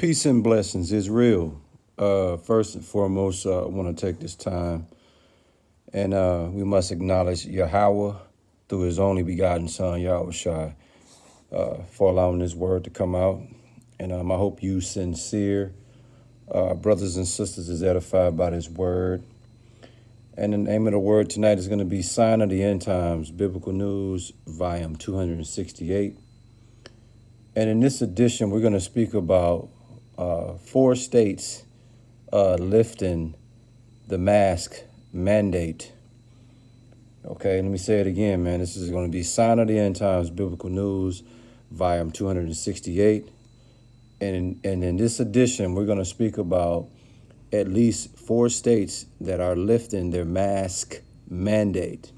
Peace and blessings is real. First and foremost, I want to take this time and we must acknowledge Yahweh through his only begotten son, Yahweh Shai, for allowing this word to come out. And I hope you sincere brothers and sisters is edified by this word. And the name of the word tonight is going to be Sign of the End Times, Biblical News, volume 268. And in this edition, we're going to speak about 4 states lifting the mask mandate. Okay, let me say it again, man. This is going to be Sign of the End Times, Biblical News, volume 268. And in this edition, we're going to speak about at least 4 states that are lifting their mask mandate.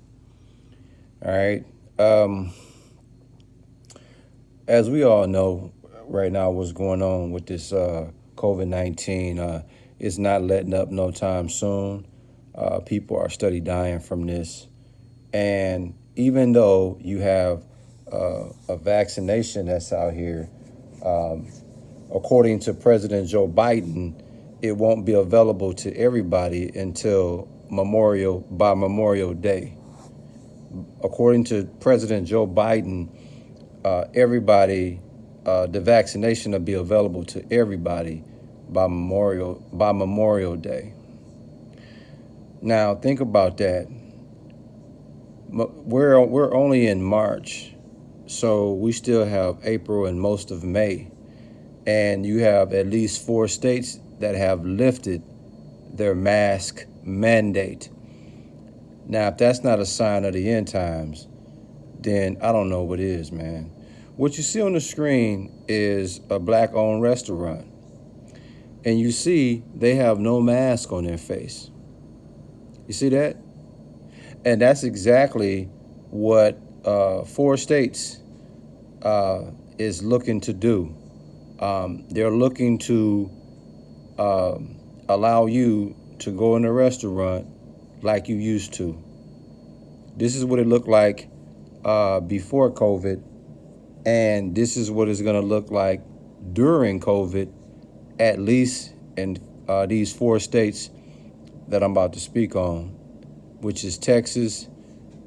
All right. As we all know right now, what's going on with this COVID-19 is not letting up no time soon. People are steady dying from this. And even though you have a vaccination that's out here, according to President Joe Biden, it won't be available to everybody until Memorial Day. According to President Joe Biden, the vaccination will be available to everybody by Memorial Day. Now think about that. We're only in March, so we still have April and most of May, and you have at least 4 states that have lifted their mask mandate. Now, if that's not a sign of the end times, then I don't know what is, man. What you see on the screen is a black-owned restaurant, and you see they have no mask on their face. You see that? And that's exactly what 4 states is looking to do. They're looking to allow you to go in a restaurant like you used to. This is what it looked like before COVID, and this is what it's going to look like during COVID, at least in these 4 states that I'm about to speak on, which is Texas,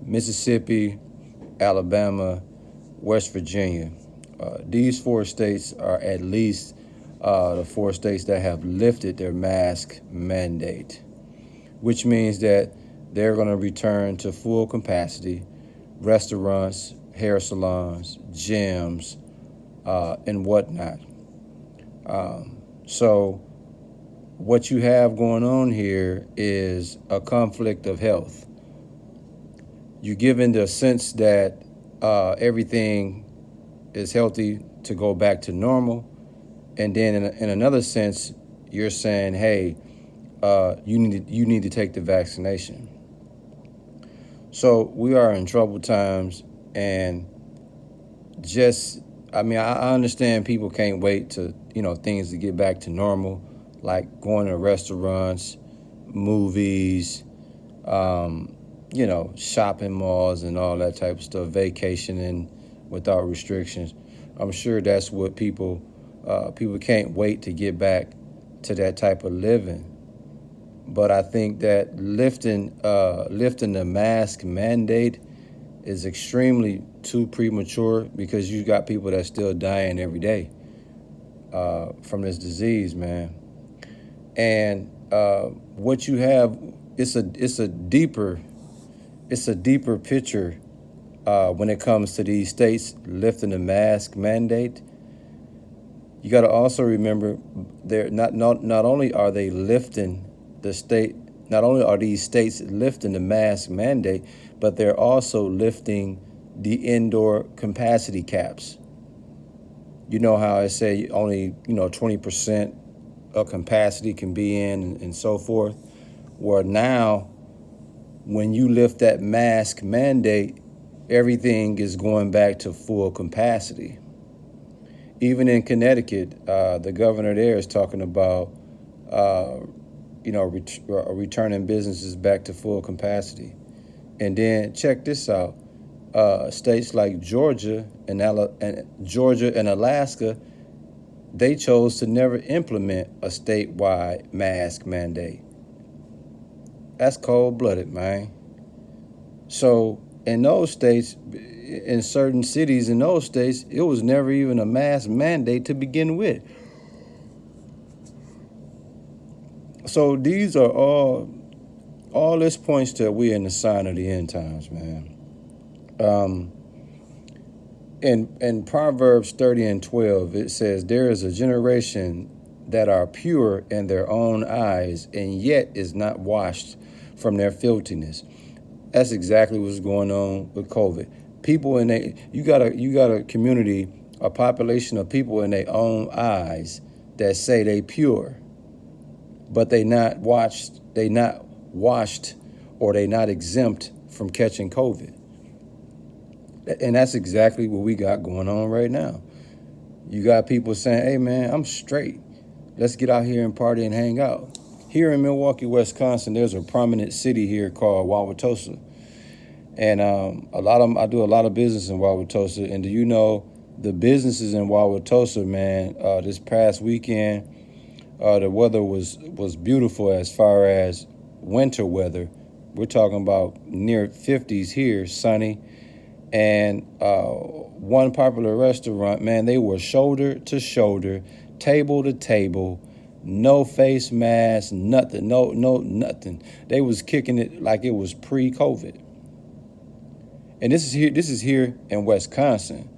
Mississippi, Alabama, West Virginia. These 4 states are at least the 4 states that have lifted their mask mandate, which means that they're going to return to full capacity restaurants, hair salons, gyms, and whatnot. So what you have going on here is a conflict of health. You're given the sense that everything is healthy to go back to normal. And then in another sense, you're saying, hey, you need to take the vaccination. So we are in troubled times, and I understand people can't wait to, things to get back to normal, like going to restaurants, movies, shopping malls and all that type of stuff, vacationing without restrictions. I'm sure that's what people can't wait to get back to that type of living. But I think that lifting the mask mandate is extremely too premature, because you got people that's still dying every day from this disease, man. And what you have, it's a deeper picture when it comes to these states lifting the mask mandate. You got to also remember, they're not only are they lifting not only are these states lifting the mask mandate, but they're also lifting the indoor capacity caps. You know how I say only 20% of capacity can be in, and so forth. Where now, when you lift that mask mandate, everything is going back to full capacity. Even in Connecticut, the governor there is talking about returning businesses back to full capacity. And then check this out. States like Georgia and Alaska, they chose to never implement a statewide mask mandate. That's cold-blooded, man. So in those states, in certain cities in those states, it was never even a mask mandate to begin with. So these are all this points to we're in the sign of the end times, man. In Proverbs 30:12, it says, there is a generation that are pure in their own eyes and yet is not washed from their filthiness. That's exactly what's going on with COVID. People you got a community, a population of people in their own eyes that say they pure, but they not washed, or they not exempt from catching COVID. And that's exactly what we got going on right now. You got people saying, hey man, I'm straight. Let's get out here and party and hang out. Here in Milwaukee, Wisconsin, there's a prominent city here called Wauwatosa. And I do a lot of business in Wauwatosa. And do you know the businesses in Wauwatosa, man, this past weekend, the weather was beautiful as far as winter weather. We're talking about near 50s here, sunny. And one popular restaurant, man, they were shoulder to shoulder, table to table, no face mask, nothing, no nothing. They was kicking it like it was pre-COVID. And this is here in Wisconsin.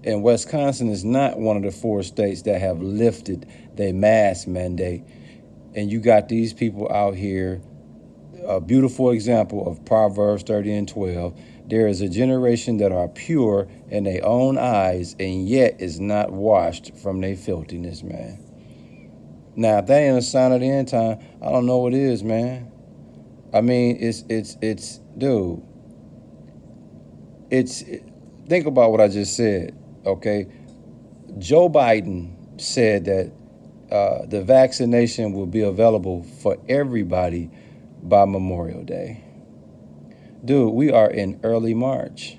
And Wisconsin is not one of the 4 states that have lifted their mask mandate. And you got these people out here, a beautiful example of Proverbs 30:12. There is a generation that are pure in their own eyes and yet is not washed from their filthiness, man. Now, if that ain't a sign of the end time, I don't know what is, man. I mean, dude. Think about what I just said, okay? Joe Biden said that the vaccination will be available for everybody by Memorial Day. Dude, we are in early March,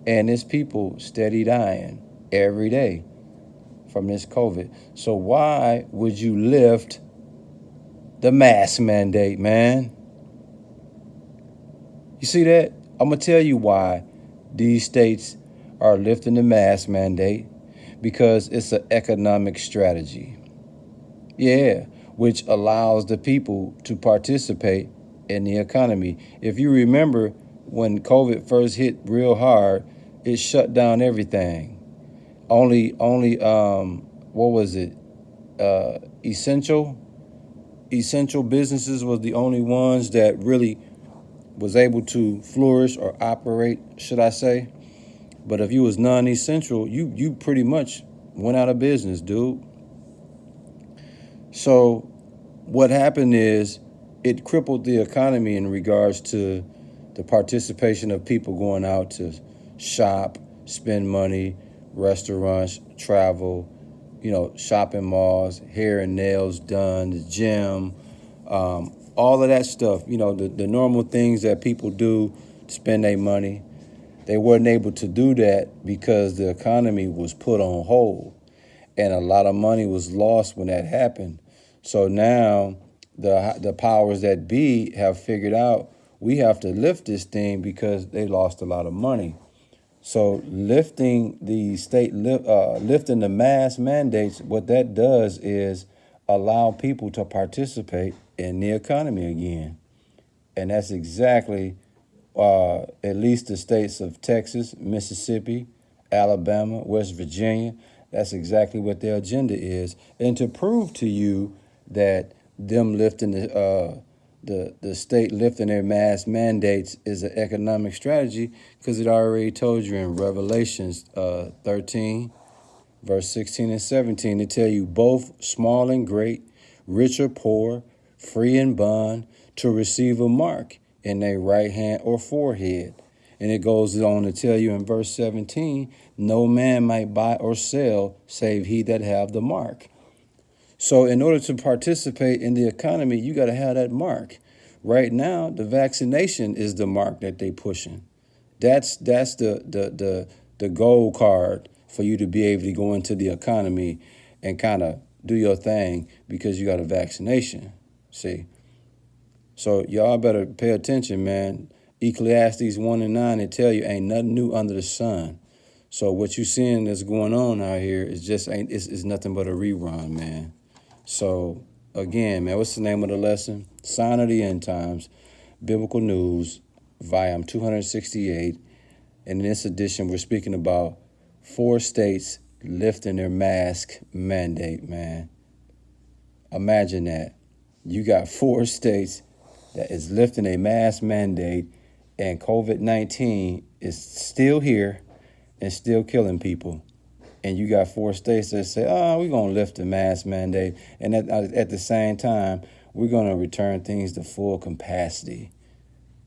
and there's people steady dying every day from this COVID. So why would you lift the mask mandate, man? You see that? I'm going to tell you why these states are lifting the mask mandate, because it's an economic strategy. Yeah, which allows the people to participate in the economy. If you remember, when COVID first hit real hard, it shut down everything. Only what was it? Essential businesses was the only ones that really was able to flourish or operate, should I say. But if you was non-essential, you pretty much went out of business, dude. So what happened is it crippled the economy in regards to the participation of people going out to shop, spend money, restaurants, travel, shopping malls, hair and nails done, the gym, all of that stuff, the normal things that people do to spend their money. They weren't able to do that because the economy was put on hold, and a lot of money was lost when that happened. So now the powers that be have figured out we have to lift this thing because they lost a lot of money. So lifting the lifting the mask mandates, what that does is allow people to participate in the economy again. And that's exactly at least the states of Texas, Mississippi, Alabama, West Virginia. That's exactly what their agenda is. And to prove to you that them lifting the state lifting their mask mandates is an economic strategy, because it already told you in Revelations 13, verse 16 and 17, to tell you both small and great, rich or poor, free and bond, to receive a mark in their right hand or forehead. And it goes on to tell you in verse 17, no man might buy or sell save he that have the mark. So in order to participate in the economy, you got to have that mark. Right now, the vaccination is the mark that they pushing. That's the gold card for you to be able to go into the economy and kind of do your thing because you got a vaccination. See? So y'all better pay attention, man. Ecclesiastes 1:9, they tell you ain't nothing new under the sun. So what you seeing that's going on out here is just it's nothing but a rerun, man. So again, man, what's the name of the lesson? Sign of the End Times, Biblical News, volume 268. And in this edition, we're speaking about 4 states lifting their mask mandate, man. Imagine that. You got 4 states that is lifting a mask mandate, and COVID-19 is still here and still killing people. And you got 4 states that say, oh, we're going to lift the mask mandate. And at the same time, we're going to return things to full capacity.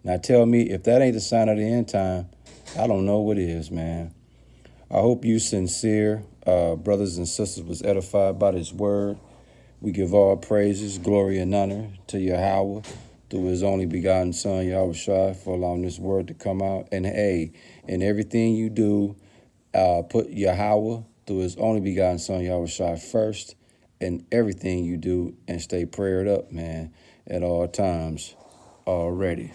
Now tell me, if that ain't the sign of the end time, I don't know what is, man. I hope you sincere brothers and sisters was edified by this word. We give all praises, glory, and honor to Yahweh through his only begotten son, Yahushua, for allowing this word to come out. And hey, in everything you do, put Yahweh through his only begotten son, Yahushua, first in everything you do, and stay prayed up, man, at all times already.